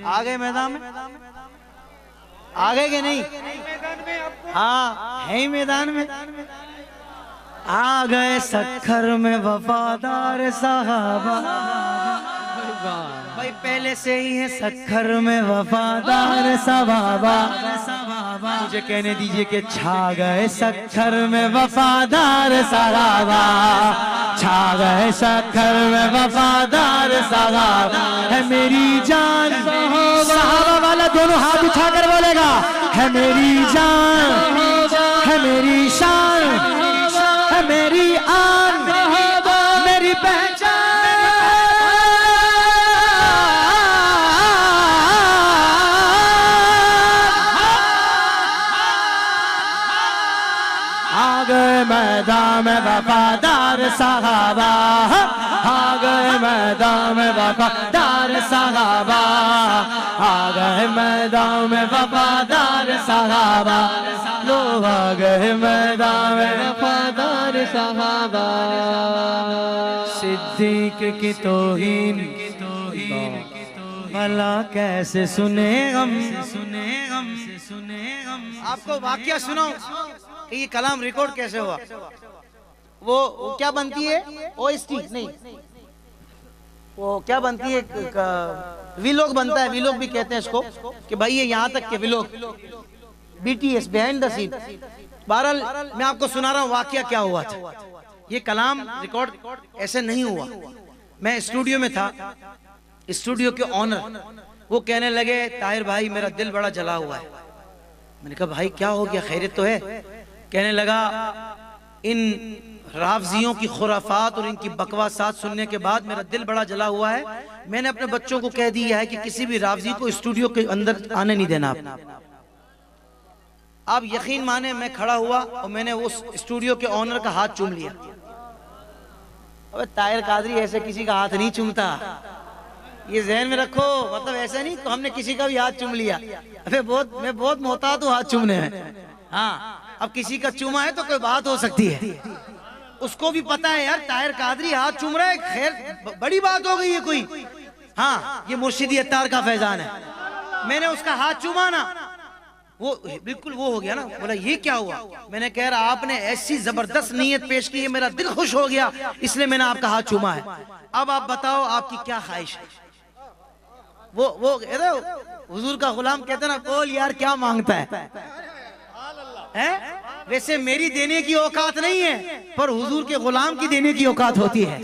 आ गए मैदान में, आ गए कि नहीं? हाँ है ही मैदान में। आ गए सखर में वफादार साहबा, भाई पहले से ही है सखर में वफादार साहबा। मुझे कहने दीजिए कि छा गए सखर में वफादार साहबा, छा गए सखर में वफादार साहबा। है मेरी जान साहबा वाला दोनों हाथ उठाकर बोलेगा, है मेरी जान, है मेरी शान, है मेरी आन, मेरी पहचान। आ गए मैदान में वफादार साहबा, आ गए मैदान में वफादार साहबा, आ गए मैदान में वफादार साहबा। लोग आ गए मैदान में वफादार साहबा। सिद्दीक की तौहीन भला कैसे सुने हम, आपको वाकया सुनाऊं कि ये कलाम रिकॉर्ड कैसे हुआ। वो क्या बनती है, ओएसटी नहीं, वो क्या बनती है, वीलॉग बनता है, वीलॉग भी कहते हैं इसको, कि भाई ये यहाँ तक के vlog, BTS behind the scene. बहरहाल मैं आपको सुना रहा हूँ वाकया क्या हुआ था। ये कलाम रिकॉर्ड ऐसे नहीं हुआ। मैं स्टूडियो में था, स्टूडियो के ऑनर वो कहने लगे ताहिर भाई मेरा दिल बड़ा जला हुआ है। मैंने कहा भाई क्या हो गया, खैरियत तो है? कहने लगा इन रावजियों की खुराफात और इनकी बकवासात सुनने के बाद मेरा दिल बड़ा जला हुआ है। मैंने अपने बच्चों को कह दिया है कि किसी भी रावजी को स्टूडियो के अंदर आने नहीं देना। आप यकीन माने मैं खड़ा हुआ और मैंने उस स्टूडियो के ऑनर का हाथ चूम लिया। अबे ताहिर कादरी ऐसे किसी का हाथ नहीं चूमता, ये ज़हन में रखो। मतलब ऐसे नहीं तो हमने किसी का भी हाथ चूम लिया। अबे मैं बहुत मोहतात हूँ हाथ चूमने में। हाँ अब किसी का चूमा है तो कोई बात हो सकती है, उसको भी पता है यार ताहिर कादरी हाथ चूम रहा है, खैर बड़ी बात हो गई है कोई। हाँ ये मुर्शिदी अत्तार का फैजान है। मैंने उसका हाथ चूमा ना, वो बिल्कुल वो हो गया ना, बोला ये क्या हुआ। मैंने कह रहा आपने ऐसी जबरदस्त नीयत पेश की है, मेरा दिल खुश हो गया इसलिए मैंने आपका हाथ चूमा है। अब आप बताओ आपकी क्या ख्वाहिश है। वो हुजूर का गुलाम कहते ना, बोल यार क्या मांगता है? वैसे मेरी देने की औकात नहीं है, पर हुजूर के गुलाम की देने की औकात होती है।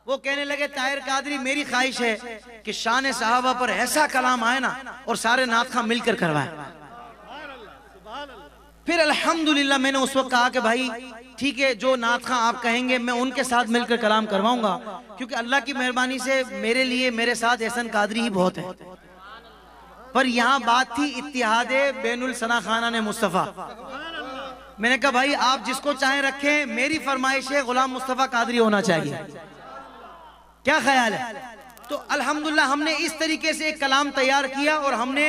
वो कहने लगे ताहिर कादरी मेरी ख्वाहिश है कि शान साहबा पर ऐसा कलाम आए ना और सारे नात खां मिलकर करवाएं। फिर अल्हम्दुलिल्लाह मैंने उस वक्त कहा कि भाई ठीक है जो नात खां आप कहेंगे मैं उनके साथ मिलकर कलाम करवाऊंगा, क्योंकि अल्लाह की मेहरबानी से मेरे लिए मेरे साथ एहसन कादरी ही बहुत है। पर यहाँ बात थी इत्तिहादे बैनुल सना खाना ने मुस्तफ़ा। मैंने कहा भाई आप जिसको चाहे रखें, मेरी फरमाइश है गुलाम मुस्तफ़ा कादरी होना चाहिए, क्या ख्याल है? तो अल्हम्दुलिल्लाह हमने इस तरीके से एक कलाम तैयार किया और हमने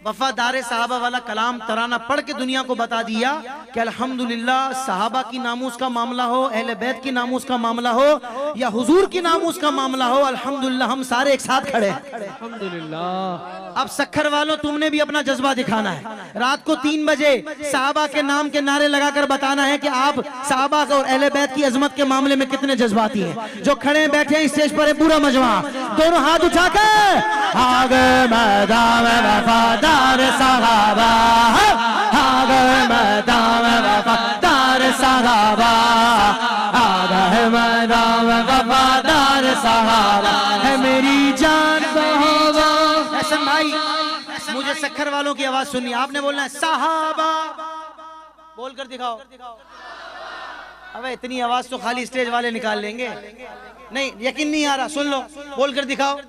वफादार साहबा वाला कलाम तराना पढ़ के दुनिया को बता दिया कि अल्हम्दुलिल्लाह साहबा की नामूस का मामला हो, अहले बैत की नामूस का मामला हो या हुजूर की नामूस का मामला हो, अल्हम्दुलिल्लाह हम सारे एक साथ खड़े हैं। अल्हम्दुलिल्लाह। अब सखर वालों तुमने भी अपना जज्बा दिखाना है। रात को 3 बजे साहबा के नाम के नारे लगाकर बताना है कि आप साहबा और अहले बैत की अजमत के मामले में कितने जज्बाती हैं। जो खड़े बैठे हैं स्टेज पर है पूरा मजमा, दोनों हाथ उठाकर आ गए मैदान में वफादार साहबा, आ गए मैदान में वफादार साहबा, आ गए मैदान में वफादार साहबा। है मेरी जान साहबा। हसन भाई मुझे सखर वालों की आवाज सुननी, आपने बोलना है साहबा, बोल कर दिखाओ। अबे इतनी आवाज तो खाली स्टेज वाले निकाल लेंगे। नहीं यकीन नहीं आ रहा, सुन लो, बोल कर दिखाओ।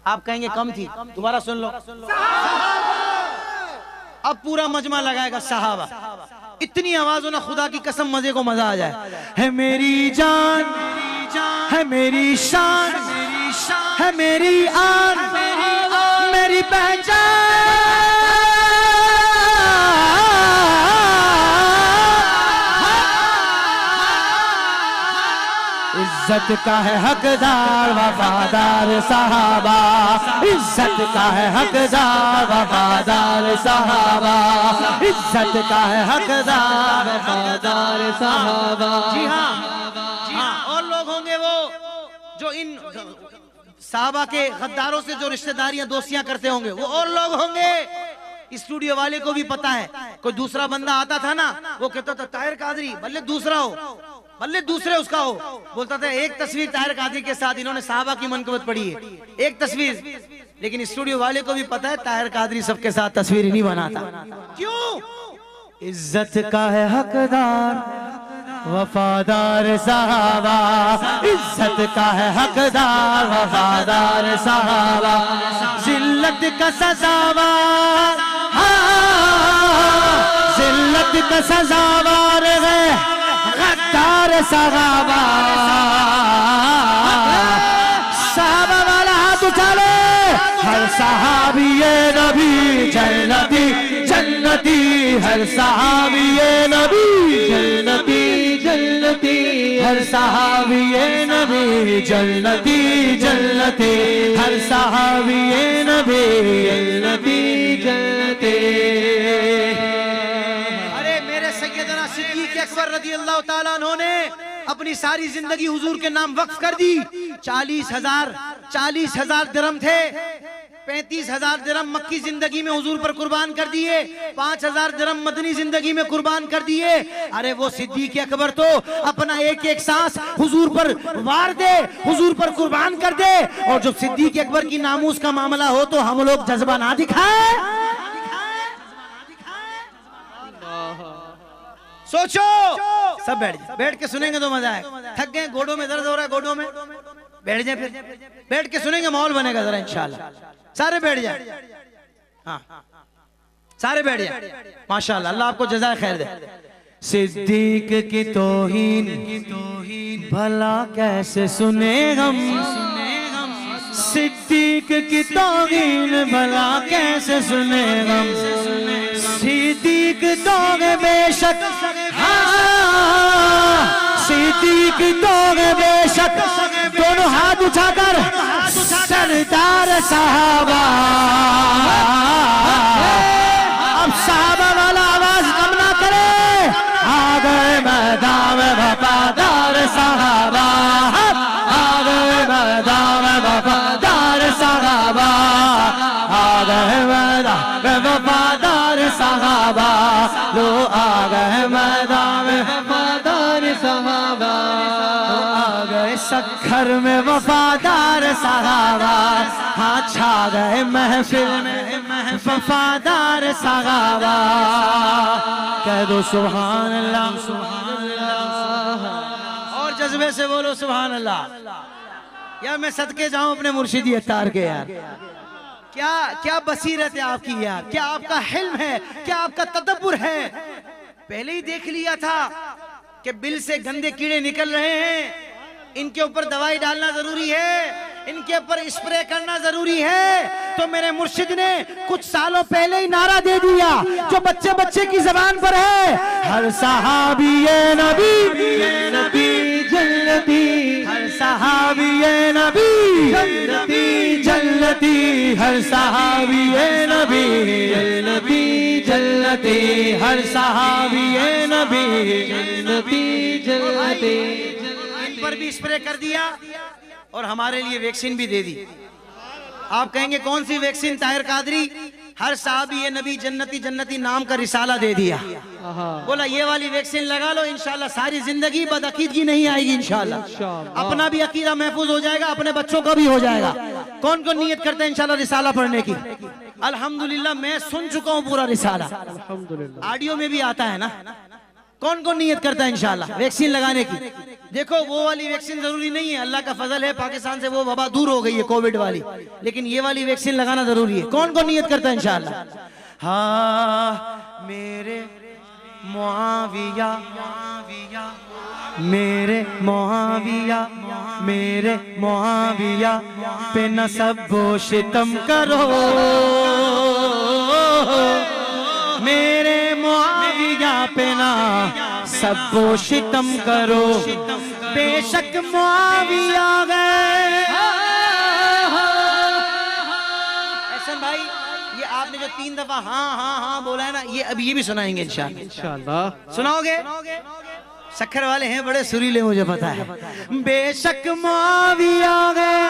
आप कहेंगे कम थी, दोबारा सुन लो। अब पूरा मजमा लगाएगा साहबा। इतनी आवाजों ना खुदा की कसम मजे को मजा आ जाए। है मेरी जान, है मेरी शान, है मेरी आन, मेरी पहचान। इज्जत का है हकदार वफादार सहाबा, इज्जत का है हकदार वफादार सहाबा, इज्जत का है हकदार वफादार सहाबा। जी हाँ, जी हाँ। और लोग होंगे वो जो इन साहबा के गद्दारों से जो रिश्तेदारियां दोस्तियां करते होंगे, वो और लोग होंगे। स्टूडियो वाले को भी पता है, कोई दूसरा बंदा आता था ना, वो कहता था ताहिर कादरी, भले दूसरा हो, भले दूसरे उसका हो, बोलता था एक तस्वीर ताहिर कादरी के साथ, इन्होंने साहबा की मनकबत पढ़ी है, एक तस्वीर। लेकिन स्टूडियो वाले को भी पता है ताहिर कादरी सबके साथ तस्वीर नहीं बनाता। क्यों? इज्जत का है हकदार वफादार सहाबा, इज्जत का है हकदार वफादार सहाबा, जिल्लत का सजावार, जिल्लत का सजावार है गद्दार सहाबा। सहाबा वाला हाथ उठा ले, हर सहाबी ये नबी जन्नती जन्नती, हर सहाबी ये नबी जन्नती जन्नती, हर सहाबी ये नबी जन्नती जन्नती, हर सहाबी ये नबी जन्नती जन्नती। अरे मेरे सैयदना सिद्दीक़ अकबर रज़ी अल्लाह ताला अन्हु ने अपनी सारी जिंदगी हुजूर के नाम वक्फ कर दी। 40,000 दिरहम थे, 35,000 दिरहम मक्की जिंदगी में हुजूर पर कुर्बान कर दिए, 5,000 दिरहम मदनी जिंदगी में कुर्बान कर दिए। अरे वो सिद्दीक़ अकबर तो अपना एक एक सांस हुजूर पर वार दे, हुजूर पर कुर्बान कर दे। और जब सिद्दीक़ अकबर की नामूस का मामला हो तो हम लोग जज्बा ना दिखाए। सोचो, सब बैठ के सुनेंगे तो मजा आएगा। थक गए, गोडों में दर्द हो रहा है, गोडों में बैठ जाए, फिर बैठ के सुनेंगे, माहौल बनेगा जरा इंशाल्लाह। सारे बैठ जाए, हाँ सारे बैठ जाए, माशाल्लाह, अल्लाह आपको जज़ाए खैर दे। सिद्दीक की तौहीन भला कैसे सुने हम, सिद्दीक की तौहीन भला कैसे सुने हम, सिद्दीक तौगे बेशक, सिद्दीक तौगे बेशक, दोनों हाथ उठाकर सरदार साहबा। अब साहबा वाला आवाज कम ना करे, आ गए मैदान में वफादार साहबा, आ गए मैदान में वफादार साहबा, आ गए मैदान में वफादार साहबा, लो आ गए मैदान में वफादार साहबा, आ गए सखर में वफादार साहबा, हाँ छा गए महफिल में वफादार साहबा। कह दो सुभान अल्लाह, सुभान अल्लाह, और जज्बे से बोलो सुभान अल्लाह। यार मैं सदके जाऊं अपने मुर्शिदी अत्तार के, यार क्या क्या बसीरत है आपकी, यार क्या आपका हिल्म है, क्या आपका तदब्बुर है। पहले ही देख लिया था कि बिल से गंदे कीड़े निकल रहे हैं, इनके ऊपर दवाई डालना जरूरी है, इनके ऊपर स्प्रे करना जरूरी है। तो मेरे मुर्शिद ने कुछ सालों पहले ही नारा दे दिया जो बच्चे बच्चे की जबान पर है, हर सहाबी ये नबी नबी जन्नती, हर सहाबी ये नबी जन्नती जन्नती, हर सहाबी ये नबी जन्नती जन्नती, हर सहाबी ये नबी जन्नती जन्नती। इन पर भी स्प्रे कर दिया और हमारे लिए वैक्सीन भी दे दी। आप कहेंगे कौन सी वैक्सीन? ताहिर कादरी हर साहबी ये नबी जन्नती जन्नती नाम का रिसाला दे दिया, बोला ये वाली वैक्सीन लगा लो, इंशाल्लाह सारी जिंदगी बदअकीदगी नहीं आएगी, इंशाल्लाह अपना भी अकीदा महफूज हो जाएगा, अपने बच्चों का भी हो जाएगा। कौन कौन नियत करते हैं इंशाल्लाह रिसाला पढ़ने की? अल्हम्दुलिल्लाह मैं सुन चुका हूँ पूरा रिसाला, ऑडियो में भी आता है ना। कौन कौन नियत करता है इंशाल्लाह वैक्सीन लगाने की? देखो वो वाली वैक्सीन जरूरी नहीं है, अल्लाह का फजल है, पाकिस्तान से वो वबा दूर हो गई है कोविड वाली, लेकिन ये वाली वैक्सीन लगाना जरूरी है। कौन कौन नियत करता है इंशाल्लाह? हाँ मेरे मुआविया, मेरे मुआविया, मेरे मुआविया पे न सबो शितम करो, मेरे मुआविया पे ना सबो शितम करो, बेशक मुआविया गए। एहसन भाई, ये आपने जो 3 दफा हाँ हाँ हाँ बोला है ना, ये अब ये भी सुनाएंगे इंशाअल्लाह। सुनाओगे? शक्कर वाले हैं, बड़े सुरीले, मुझे पता है। बेशक मुआविया गए।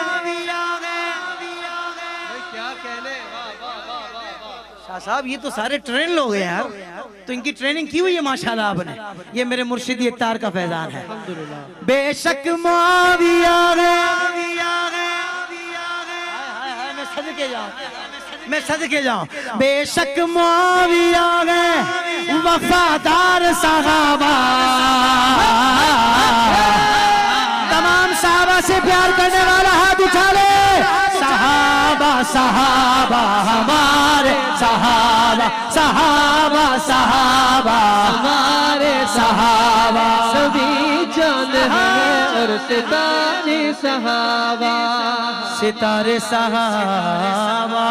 क्या कहने, शाह साहब ये तो सारे ट्रेन लोग हैं यार, तो इनकी ट्रेनिंग की हुई है माशाल्लाह आपने। ये मेरे मुर्शिद इफ्तार का फैजान है। बेशक मुआविया गए। मैं सदके जाऊं, मैं सदके जाऊं। बेशक मुआविया गए वफादार सहाबा, तमाम सहाबा से प्यार करने वाला हाथ उठा ले। सहाबा सहाबा हमारे सहाबा, सहाबा सहाबा हमारे सहाबा, सभी जान है और सितारे सहाबा, सितारे सहाबा।